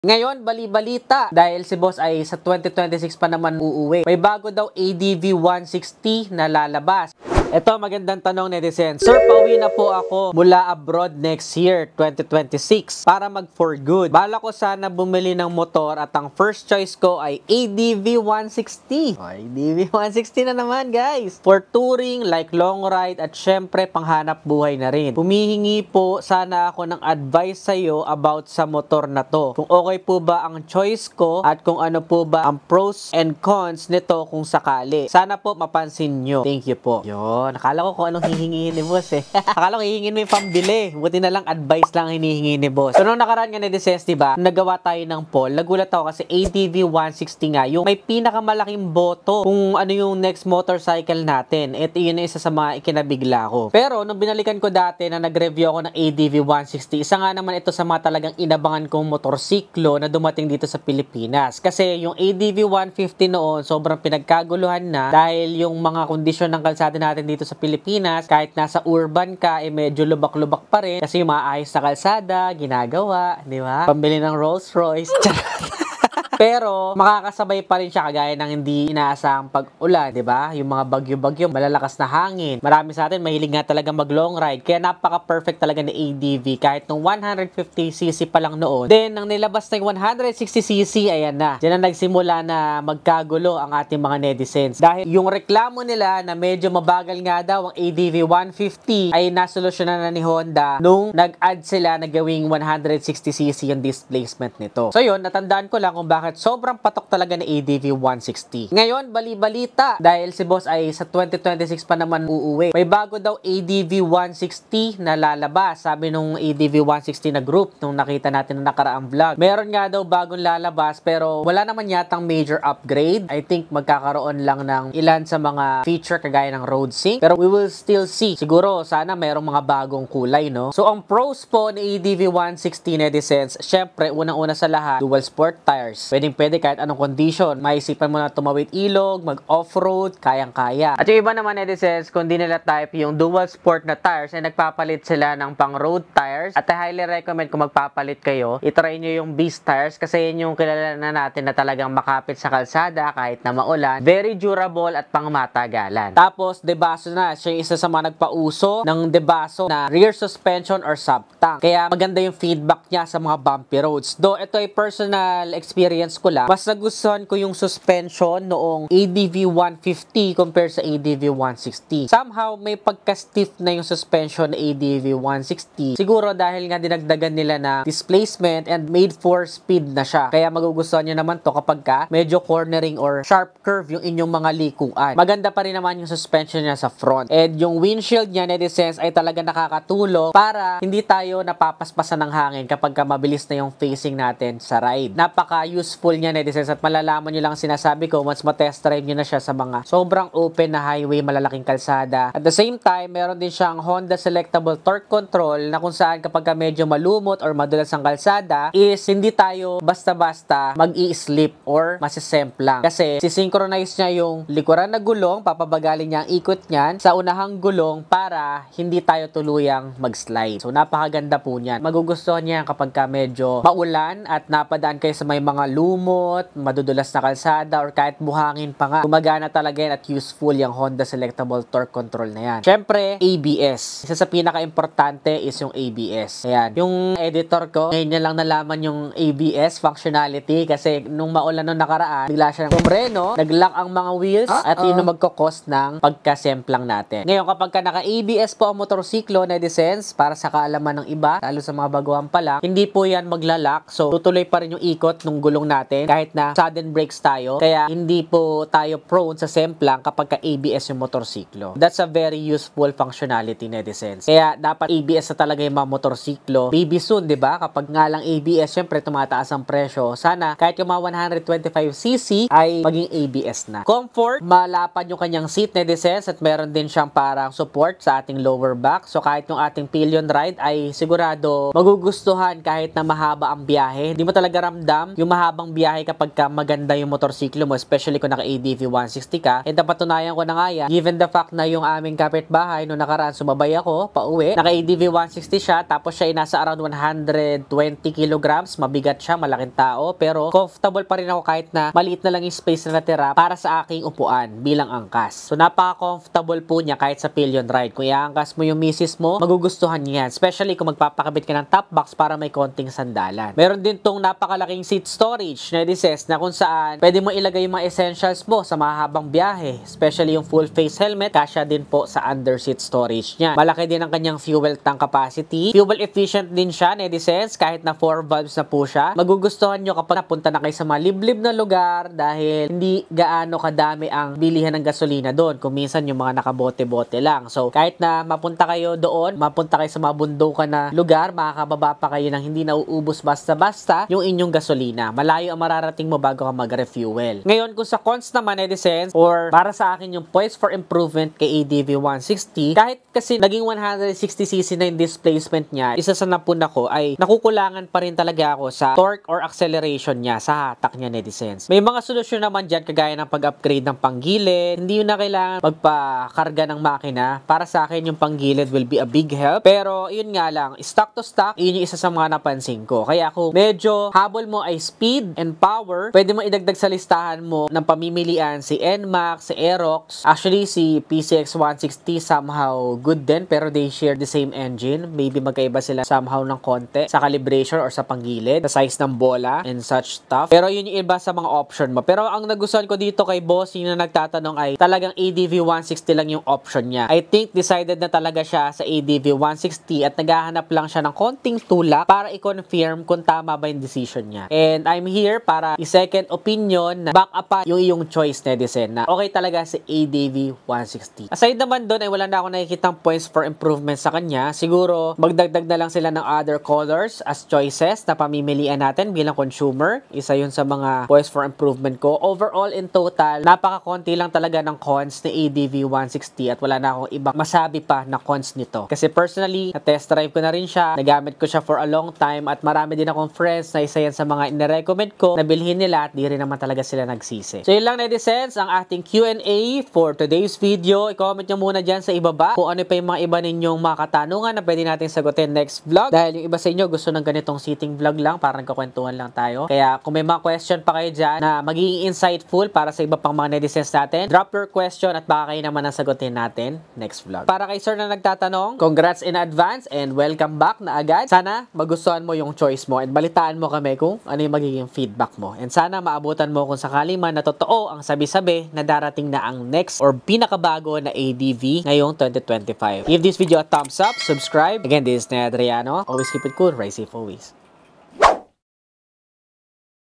Ngayon, bali-balita dahil si boss ay sa 2026 pa naman uuwi. May bago daw ADV 160 na lalabas. Ito, magandang tanong, netizens. Sir, pauwi na po ako mula abroad next year, 2026, para mag for good. Bala ko sana bumili ng motor at ang first choice ko ay ADV 160. ADV 160 na naman, guys. For touring, like long ride, at syempre, panghanap buhay na rin. Humihingi po sana ako ng advice sa'yo about sa motor na to. Kung okay po ba ang choice ko at kung ano po ba ang pros and cons nito kung sakali. Sana po mapansin nyo. Thank you po. Nakala ko kung anong hihingihin ni boss eh. Nakala ko hihingin mo yung pambili. Buti na lang advice lang hinihingi ni boss. So nung nakaraan nga netizens, diba, nagawa tayo ng poll, nagulat ako kasi ADV 160 nga, yung may pinakamalaking boto kung ano yung next motorcycle natin. Ito yun isa sa mga ikinabigla ko. Pero nung binalikan ko dati na nag-review ako ng ADV 160, isa nga naman ito sa mga talagang inabangan kong motorsiklo na dumating dito sa Pilipinas. Kasi yung ADV 150 noon, sobrang pinagkaguluhan na dahil yung mga kondisyon ng kalsada natin dito sa Pilipinas, kahit nasa urban ka, medyo lubak-lubak pa rin kasi yung maayos na kalsada, ginagawa, di ba? Pambili ng Rolls Royce. Pero makakasabay pa rin siya kagaya ng hindi inaasahang pag-ulan, 'di ba? Yung mga bagyo-bagyo, malalakas na hangin. Marami sa atin mahilig nga talaga mag-long ride, kaya napaka-perfect talaga ni ADV kahit nung 150cc pa lang noon. Then nang nilabas na yung 160cc, ayan na. Diyan na nagsimula na magkagulo ang ating mga netizens. Dahil yung reklamo nila na medyo mabagal nga daw ang ADV 150 ay nasolusyonan na ni Honda nung nag-add sila na gawing 160cc yung displacement nito. So yun, natandaan ko lang kung bakit sobrang patok talaga ng ADV 160. Ngayon, bali-balita dahil si boss ay sa 2026 pa naman uuwi. May bago daw ADV 160 na lalabas. Sabi nung ADV 160 na group nung nakita natin na nakaraang vlog. Meron nga daw bagong lalabas pero wala naman yatang major upgrade. I think magkakaroon lang ng ilan sa mga feature kagaya ng road sync. Pero we will still see. Siguro sana merong mga bagong kulay, no? So ang pros po ni ADV 160 netizens, syempre unang-una sa lahat, dual sport tires. Pwede kahit anong condition. Maisipan mo na tumawid ilog, mag-off-road, kayang-kaya. At yung iba naman netizens, kung di nila type yung dual sport na tires, ay nagpapalit sila ng pang-road tires. At I highly recommend kung magpapalit kayo, itry nyo yung Beast tires kasi yun yung kilala na natin na talagang makapit sa kalsada kahit na maulan. Very durable at pangmatagalan. Tapos, Debaso na. Siya yung isa sa mga nagpauso ng Debaso na rear suspension or sub-tank. Kaya maganda yung feedback niya sa mga bumpy roads. Though ito ay personal experience ko lang, mas nagustuhan ko yung suspension noong ADV 150 compare sa ADV 160. Somehow, may pagka-stiff na yung suspension na ADV 160. Siguro dahil nga dinagdagan nila na displacement and made for speed na siya. Kaya magugustuhan nyo naman to kapag ka medyo cornering or sharp curve yung inyong mga likuan. Maganda pa rin naman yung suspension niya sa front. And yung windshield niya, netizens, ay talaga nakakatulong para hindi tayo napapaspasan ng hangin kapag ka mabilis na yung facing natin sa ride. Napaka-useful niya netizens at malalaman nyo lang sinasabi ko once matest drive nyo na siya sa mga sobrang open na highway, malalaking kalsada. At the same time, meron din siyang Honda Selectable Torque Control na kung saan kapag ka medyo malumot or madulas ang kalsada is hindi tayo basta-basta mag-i-slip or masisemp lang. Kasi sisynchronize niya yung likuran na gulong, papabagalin niya ang ikot niyan sa unahang gulong para hindi tayo tuluyang mag-slide. So napakaganda po niyan. Magugustuhan niya kapag ka medyo maulan at napadaan kayo sa may mga lumot, madudulas na kalsada, or kahit buhangin pa nga. Gumagana talaga yan at useful yung Honda Selectable Torque Control na yan. Syempre, ABS. Isa sa pinaka-importante is yung ABS. Ayan. Yung editor ko, ngayon niya lang nalaman yung ABS functionality kasi nung maulan nung nakaraan, bigla siya ng kumreno, nag-lock ang mga wheels at yun yung magkakos ng pagkasemplang natin. Ngayon, kapag ka naka-ABS po ang motorsiklo, netizens, para sa kaalaman ng iba, lalo sa mga baguhan pa lang, hindi po yan maglalak. So, tutuloy pa rin yung ikot ng gulong natin kahit na sudden brakes tayo. Kaya hindi po tayo prone sa semplang kapag ka-ABS yung motorsiklo. That's a very useful functionality, netizens. Kaya dapat ABS na talaga yung mga motorsiklo. Maybe soon, di ba? Kapag nga lang ABS, syempre tumataas ang presyo. Sana kahit yung mga 125cc ay maging ABS na. Comfort, malapad yung kanyang seat, netizens, at meron din siyang parang support sa ating lower back. So kahit yung ating pillion ride ay sigurado magugustuhan kahit na mahaba ang biyahe. Hindi mo talaga ramdam yung mahabang mahabang biyahe kapag ka maganda yung motorsiklo mo, especially kung naka ADV 160 ka. And napatunayan ko na nga yan, given the fact na yung aming kapitbahay nung nakaraan sumabay ako pauwi, naka ADV 160 siya, tapos siya ay nasa around 120 kilograms, mabigat siya, malaking tao, pero comfortable pa rin ako kahit na maliit na lang yung space na natira para sa aking upuan bilang angkas. So napaka-comfortable po niya kahit sa pillion ride. Kung iangkas mo yung misis mo, magugustuhan niya yan, especially kung magpapakabit ka ng top box para may konting sandalan. Meron din tong napakalaking seat storage na Edices na kung saan pwede mo ilagay yung mga essentials mo sa mahabang biyahe, especially yung full face helmet, kasya din po sa under seat storage niya. Malaki din ang kanyang fuel tank capacity. Fuel efficient din siya, Edices, kahit na 4 valves na po siya. Magugustuhan nyo kapag napunta na kayo sa mga liblib na lugar dahil hindi gaano kadami ang bilihan ng gasolina doon. Kung minsan yung mga nakabote-bote lang. So kahit na mapunta kayo doon, mapunta kayo sa mga bundukan na lugar, makakababa pa kayo ng hindi nauubos basta-basta yung inyong gasolina. Malayo ang mararating mo bago ka mag-refuel. Ngayon, kung sa cons naman, Edices, or para sa akin yung points for improvement kay ADV 160, kahit kasi naging 160cc na yung displacement niya, isa sa napun ako ay nakukulangan pa rin talaga ako sa torque or acceleration niya sa hatak niya, Edices. May mga solusyon naman dyan kagaya ng pag-upgrade ng panggilid. Hindi yun na kailangan magpakarga ng makina. Para sa akin, yung panggilid will be a big help. Pero yun nga lang, stock to stock, yun yung isa sa mga napansin ko. Kaya kung medyo habol mo ay speed and power, pwede mo idagdag sa listahan mo ng pamimilian si NMAX, si Aerox. Actually, si PCX 160 somehow good din, pero they share the same engine. Maybe magkaiba sila somehow ng konti sa calibration or sa panggilid, sa size ng bola and such stuff. Pero yun yung iba sa mga option mo. Pero ang nagustuhan ko dito kay Bossy na nagtatanong ay talagang ADV 160 lang yung option niya. I think decided na talaga siya sa ADV 160 at naghahanap lang siya ng konting tulak para i-confirm kung tama ba yung decision niya. And I'm here para i-second opinion na back up pa yung iyong choice, Netizen, na okay talaga si ADV 160. Aside naman doon ay wala na ako nakikitang points for improvement sa kanya. Siguro magdagdag na lang sila ng other colors as choices na pamimilian natin bilang consumer. Isa yun sa mga points for improvement ko. Overall, in total, napaka-konti lang talaga ng cons ni ADV 160 at wala na akong ibang masabi pa na cons nito. Kasi personally, na-test drive ko na rin siya, nagamit ko siya for a long time at marami din akong friends na isa yan sa mga inirecommend ko na bilhin nila at di rin naman talaga sila nagsisi. So yun lang, Netizens, ang ating Q&A for today's video. I-comment nyo muna dyan sa ibaba kung ano pa yung mga iba ninyong mga katanungan na pwede natin sagutin next vlog. Dahil yung iba sa inyo gusto ng ganitong sitting vlog lang, para nagkakwentuhan lang tayo. Kaya kung may mga question pa kayo dyan na magiging insightful para sa iba pang mga netizens natin, drop your question at baka kayo naman ang sagutin natin next vlog. Para kay sir na nagtatanong, congrats in advance and welcome back na agad. Sana magustuhan mo yung choice mo and balitaan mo kami kung ano yung magiging feedback mo. And sana maabutan mo kung sakali man na totoo ang sabi-sabi na darating na ang next or pinakabago na ADV ngayong 2025. Give this video a thumbs up, subscribe. Again, this is Ned Adriano. Always keep it cool, ride safe always.